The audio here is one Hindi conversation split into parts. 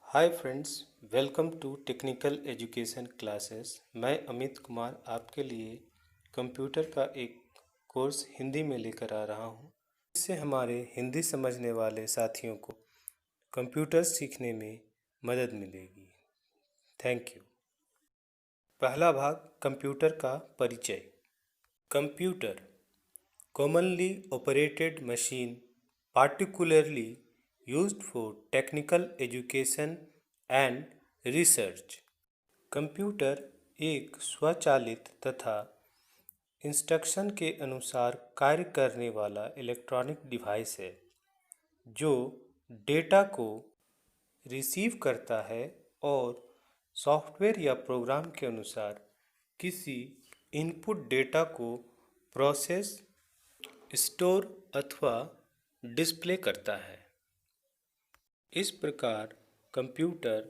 Hi friends, welcome to technical education classes. मैं अमित कुमार आपके लिए कंप्यूटर का एक कोर्स हिंदी में लेकर आ रहा हूँ। इससे हमारे हिंदी समझने वाले साथियों को कंप्यूटर सीखने में मदद मिलेगी। Thank you. पहला भाग, कंप्यूटर का परिचय। Computer commonly operated machine particularly used for technical education and research। Computer एक स्वचालित तथा इंस्ट्रक्शन के अनुसार कार्य करने वाला इलेक्ट्रॉनिक डिवाइस है जो डेटा को रिसीव करता है और सॉफ्टवेयर या प्रोग्राम के अनुसार किसी इनपुट डेटा को प्रोसेस, स्टोर अथवा डिस्प्ले करता है। इस प्रकार कंप्यूटर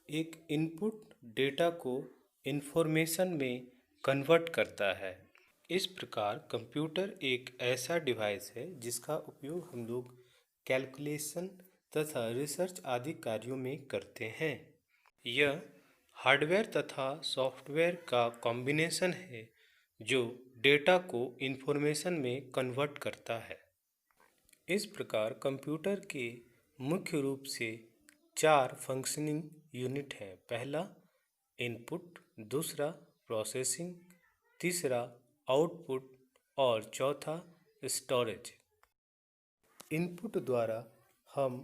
एक इनपुट डेटा को इंफॉर्मेशन में कन्वर्ट करता है। इस प्रकार कंप्यूटर एक ऐसा डिवाइस है जिसका उपयोग हम लोग कैलकुलेशन तथा रिसर्च आदि कार्यों में करते हैं। यह हार्डवेयर तथा सॉफ्टवेयर का कॉम्बिनेशन है जो डेटा को इंफॉर्मेशन में कन्वर्ट करता है। इस प्रकार कंप्यूटर के मुख्य रूप से 4 फंक्शनिंग यूनिट हैं। पहला इनपुट, दूसरा प्रोसेसिंग, तीसरा आउटपुट और चौथा स्टोरेज। इनपुट द्वारा हम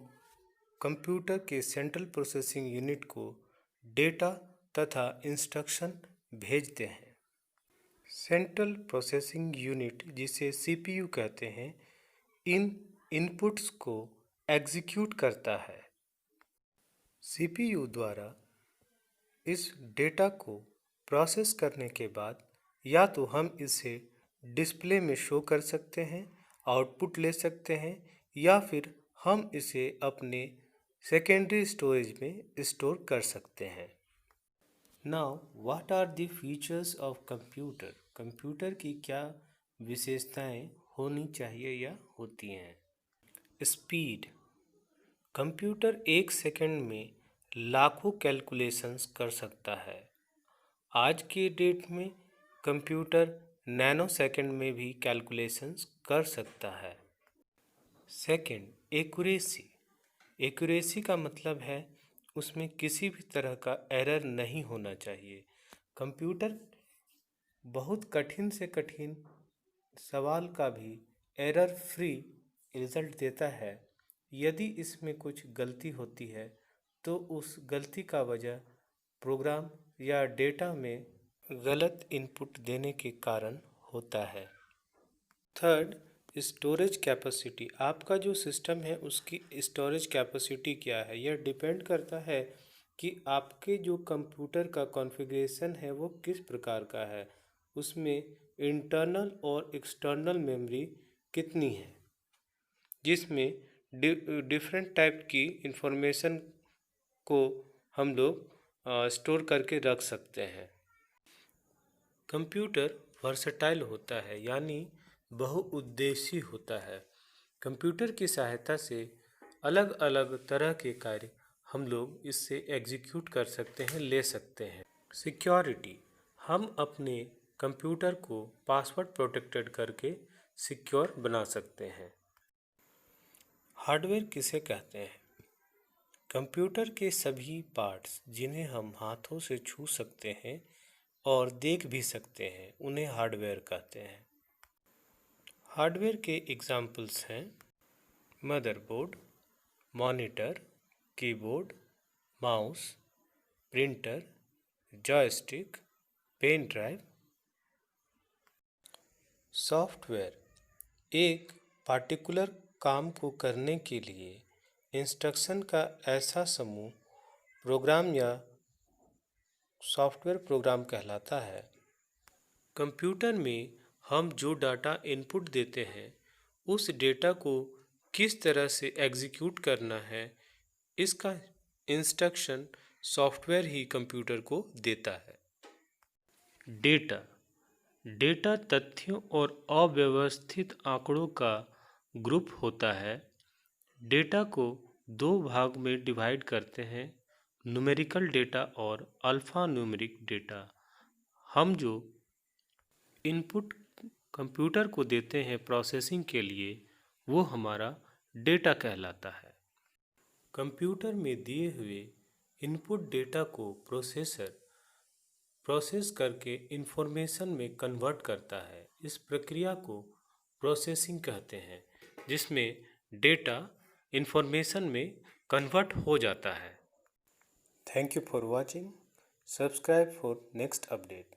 कंप्यूटर के सेंट्रल प्रोसेसिंग यूनिट को डेटा तथा इंस्ट्रक्शन भेजते हैं। सेंट्रल प्रोसेसिंग यूनिट, जिसे सीपीयू कहते हैं, इन इनपुट्स को एग्जीक्यूट करता है। सीपीयू द्वारा इस डेटा को प्रोसेस करने के बाद या तो हम इसे डिस्प्ले में शो कर सकते हैं, आउटपुट ले सकते हैं, या फिर हम इसे अपने सेकेंडरी स्टोरेज में स्टोर कर सकते हैं। Now what are the features of computer? Computer की क्या विशेषताएं होनी चाहिए या होती हैं? स्पीड। कंप्यूटर 1 सेकंड में लाखों कैलकुलेशंस कर सकता है। आज के डेट में कंप्यूटर नैनो सेकंड में भी कैलकुलेशंस कर सकता है। Second, accuracy. एक्यूरेसी का मतलब है उसमें किसी भी तरह का एरर नहीं होना चाहिए। कंप्यूटर बहुत कठिन से कठिन सवाल का भी एरर फ्री रिजल्ट देता है। यदि इसमें कुछ गलती होती है तो उस गलती का वजह प्रोग्राम या डेटा में गलत इनपुट देने के कारण होता है। Third, storage capacity. आपका जो सिस्टम है उसकी स्टोरेज कैपेसिटी क्या है, यह डिपेंड करता है कि आपके जो कंप्यूटर का कॉन्फ़िगरेशन है वो किस प्रकार का है, उसमें इंटरनल और एक्सटर्नल मेमोरी कितनी है, जिसमें डिफरेंट टाइप की इंफॉर्मेशन को हम लोग स्टोर करके रख सकते हैं। कंप्यूटर वर्सटाइल होता है, यानी बहुउद्देशीय होता है। कंप्यूटर की सहायता से अलग अलग तरह के कार्य हम लोग इससे एग्जीक्यूट कर सकते हैं, ले सकते हैं। सिक्योरिटी। हम अपने कंप्यूटर को पासवर्ड प्रोटेक्टेड करके सिक्योर बना सकते हैं। हार्डवेयर किसे कहते हैं? कंप्यूटर के सभी पार्ट्स जिन्हें हम हाथों से छू सकते हैं और देख भी सकते हैं, उन्हें हार्डवेयर कहते हैं। हार्डवेयर के एग्जाम्पल्स हैं motherboard, monitor, keyboard, mouse, printer, joystick, pen drive. Software एक पार्टिकुलर काम को करने के लिए इंस्ट्रक्शन का ऐसा समूह प्रोग्राम या सॉफ्टवेयर प्रोग्राम कहलाता है। कंप्यूटर में हम जो डाटा इनपुट देते हैं उस डेटा को किस तरह से एग्जीक्यूट करना है, इसका इंस्ट्रक्शन सॉफ्टवेयर ही कंप्यूटर को देता है। डेटा डेटा तथ्यों और अव्यवस्थित आंकड़ों का ग्रुप होता है। डेटा को 2 भाग में डिवाइड करते हैं, न्यूमेरिकल डेटा और अल्फ़ा न्यूमेरिक डेटा। हम जो इनपुट कंप्यूटर को देते हैं प्रोसेसिंग के लिए, वो हमारा डेटा कहलाता है। कंप्यूटर में दिए हुए इनपुट डेटा को प्रोसेसर प्रोसेस करके इंफॉर्मेशन में कन्वर्ट करता है। इस प्रक्रिया को प्रोसेसिंग कहते हैं, जिसमें डेटा इंफॉर्मेशन में कन्वर्ट हो जाता है। Thank you for watching. Subscribe for next update.